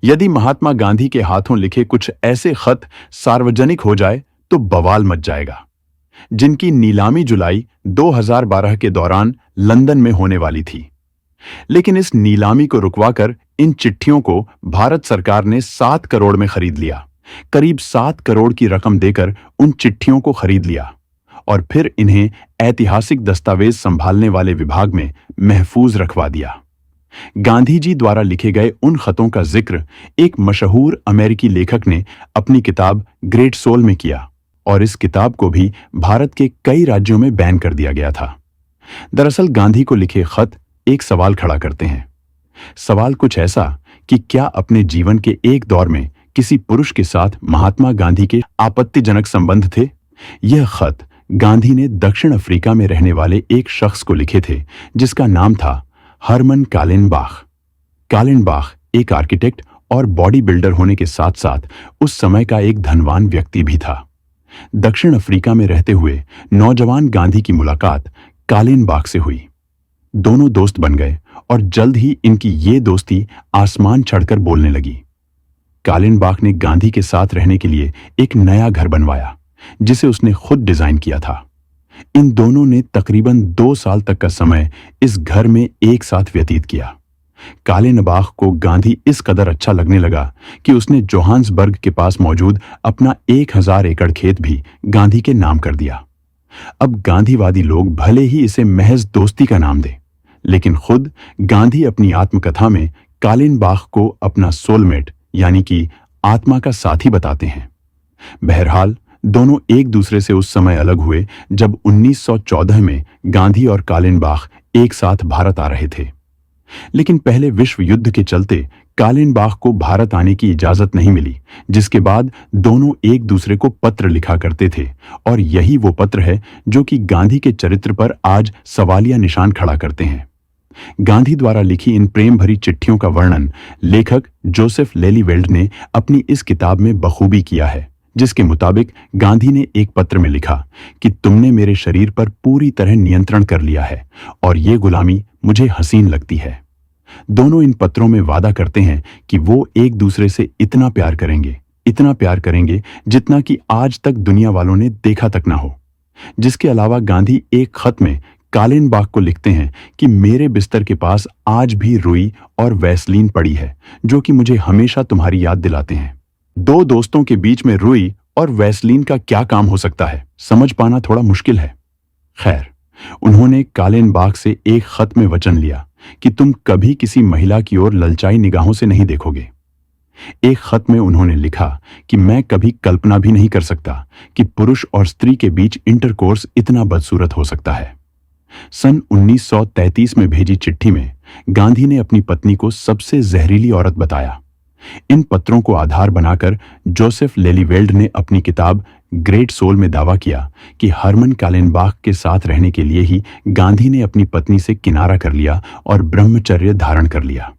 यदि महात्मा गांधी के हाथों लिखे कुछ ऐसे खत सार्वजनिक हो जाए तो बवाल मच जाएगा, जिनकी नीलामी जुलाई 2012 के दौरान लंदन में होने वाली थी। लेकिन इस नीलामी को रुकवाकर इन चिट्ठियों को भारत सरकार ने 7 करोड़ में खरीद लिया। करीब 7 करोड़ की रकम देकर उन चिट्ठियों को खरीद लिया और फिर इन्हें ऐतिहासिक दस्तावेज संभालने वाले विभाग में महफूज रखवा दिया। गांधी जी द्वारा लिखे गए उन खतों का जिक्र एक मशहूर अमेरिकी लेखक ने अपनी किताब ग्रेट सोल में किया और इस किताब को भी भारत के कई राज्यों में बैन कर दिया गया था। दरअसल गांधी को लिखे खत एक सवाल खड़ा करते हैं। सवाल कुछ ऐसा कि क्या अपने जीवन के एक दौर में किसी पुरुष के साथ महात्मा गांधी के आपत्तिजनक संबंध थे? यह खत गांधी ने दक्षिण अफ्रीका में रहने वाले एक शख्स को लिखे थे जिसका नाम था हरमन कालेनबाख। कालेनबाख एक आर्किटेक्ट और बॉडी बिल्डर होने के साथ साथ उस समय का एक धनवान व्यक्ति भी था। दक्षिण अफ्रीका में रहते हुए नौजवान गांधी की मुलाकात कालेनबाख से हुई। दोनों दोस्त बन गए और जल्द ही इनकी ये दोस्ती आसमान चढ़कर बोलने लगी। कालेनबाख ने गांधी के साथ रहने के लिए एक नया घर बनवाया जिसे उसने खुद डिजाइन किया था। इन दोनों ने तकरीबन 2 साल तक का समय इस घर में एक साथ व्यतीत किया। कालेनबाख को गांधी इस कदर अच्छा लगने लगा कि उसने जोहान्सबर्ग के पास मौजूद अपना 1000 एकड़ खेत भी गांधी के नाम कर दिया। अब गांधीवादी लोग भले ही इसे महज दोस्ती का नाम दें, लेकिन खुद गांधी अपनी आत्मकथा में कालेनबाख को अपना सोलमेट यानी कि आत्मा का साथी बताते हैं। बहरहाल दोनों एक दूसरे से उस समय अलग हुए जब 1914 में गांधी और कालेनबाख एक साथ भारत आ रहे थे। लेकिन पहले विश्व युद्ध के चलते कालेनबाख को भारत आने की इजाजत नहीं मिली, जिसके बाद दोनों एक दूसरे को पत्र लिखा करते थे और यही वो पत्र है जो कि गांधी के चरित्र पर आज सवालिया निशान खड़ा करते हैं। गांधी द्वारा लिखी इन प्रेम भरी चिट्ठियों का वर्णन लेखक जोसेफ लेलीवेल्ड ने अपनी इस किताब में बखूबी किया है, जिसके मुताबिक गांधी ने एक पत्र में लिखा कि तुमने मेरे शरीर पर पूरी तरह नियंत्रण कर लिया है और ये गुलामी मुझे हसीन लगती है। दोनों इन पत्रों में वादा करते हैं कि वो एक दूसरे से इतना प्यार करेंगे जितना कि आज तक दुनिया वालों ने देखा तक ना हो। जिसके अलावा गांधी एक खत में कालेनबाख को लिखते हैं कि मेरे बिस्तर के पास आज भी रुई और वैसलीन पड़ी है जो कि मुझे हमेशा तुम्हारी याद दिलाते हैं। दो दोस्तों के बीच में रुई और वैसलीन का क्या काम हो सकता है, समझ पाना थोड़ा मुश्किल है। खैर, उन्होंने कालेनबाख से एक खत में वचन लिया कि तुम कभी किसी महिला की ओर ललचाई निगाहों से नहीं देखोगे। एक खत में उन्होंने लिखा कि मैं कभी कल्पना भी नहीं कर सकता कि पुरुष और स्त्री के बीच इंटरकोर्स इतना बदसूरत हो सकता है। सन 1933 में भेजी चिट्ठी में गांधी ने अपनी पत्नी को सबसे जहरीली औरत बताया। इन पत्रों को आधार बनाकर जोसेफ लेलीवेल्ड ने अपनी किताब ग्रेट सोल में दावा किया कि हरमन कालेनबाख के साथ रहने के लिए ही गांधी ने अपनी पत्नी से किनारा कर लिया और ब्रह्मचर्य धारण कर लिया।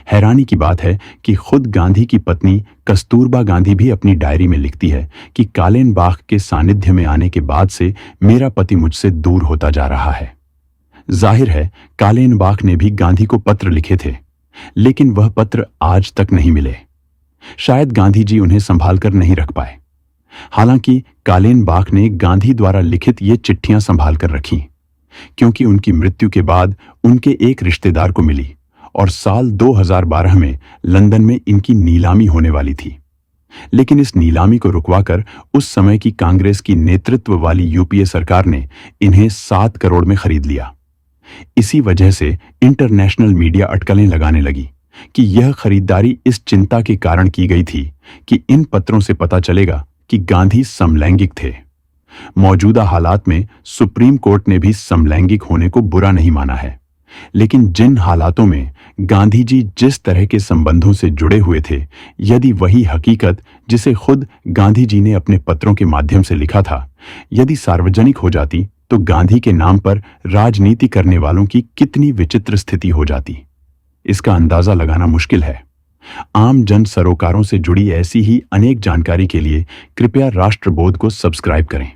हैरानी की बात है कि खुद गांधी की पत्नी कस्तूरबा गांधी भी अपनी डायरी में लिखती है कि कालेनबाख के सानिध्य में आने के बाद से मेरा पति मुझसे दूर होता जा रहा है। जाहिर है कालेनबाख ने भी गांधी को पत्र लिखे थे, लेकिन वह पत्र आज तक नहीं मिले। शायद गांधी जी उन्हें संभाल कर नहीं रख पाए। हालांकि कालेनबाख ने गांधी द्वारा लिखित ये चिट्ठियां संभाल कर रखीं, क्योंकि उनकी मृत्यु के बाद उनके एक रिश्तेदार को मिली और साल 2012 में लंदन में इनकी नीलामी होने वाली थी। लेकिन इस नीलामी को रुकवाकर उस समय की कांग्रेस की नेतृत्व वाली यूपीए सरकार ने इन्हें 7 करोड़ में खरीद लिया। इसी वजह से इंटरनेशनल मीडिया अटकलें लगाने लगी कि यह खरीदारी इस चिंता के कारण की गई थी कि इन पत्रों से पता चलेगा कि गांधी समलैंगिक थे। मौजूदा हालात में सुप्रीम कोर्ट ने भी समलैंगिक होने को बुरा नहीं माना है, लेकिन जिन हालातों में गांधी जी जिस तरह के संबंधों से जुड़े हुए थे, यदि वही हकीकत जिसे खुद गांधी जी ने अपने पत्रों के माध्यम से लिखा था, यदि सार्वजनिक हो जाती तो गांधी के नाम पर राजनीति करने वालों की कितनी विचित्र स्थिति हो जाती, इसका अंदाजा लगाना मुश्किल है। आम जन सरोकारों से जुड़ी ऐसी ही अनेक जानकारी के लिए कृपया राष्ट्रबोध को सब्सक्राइब करें।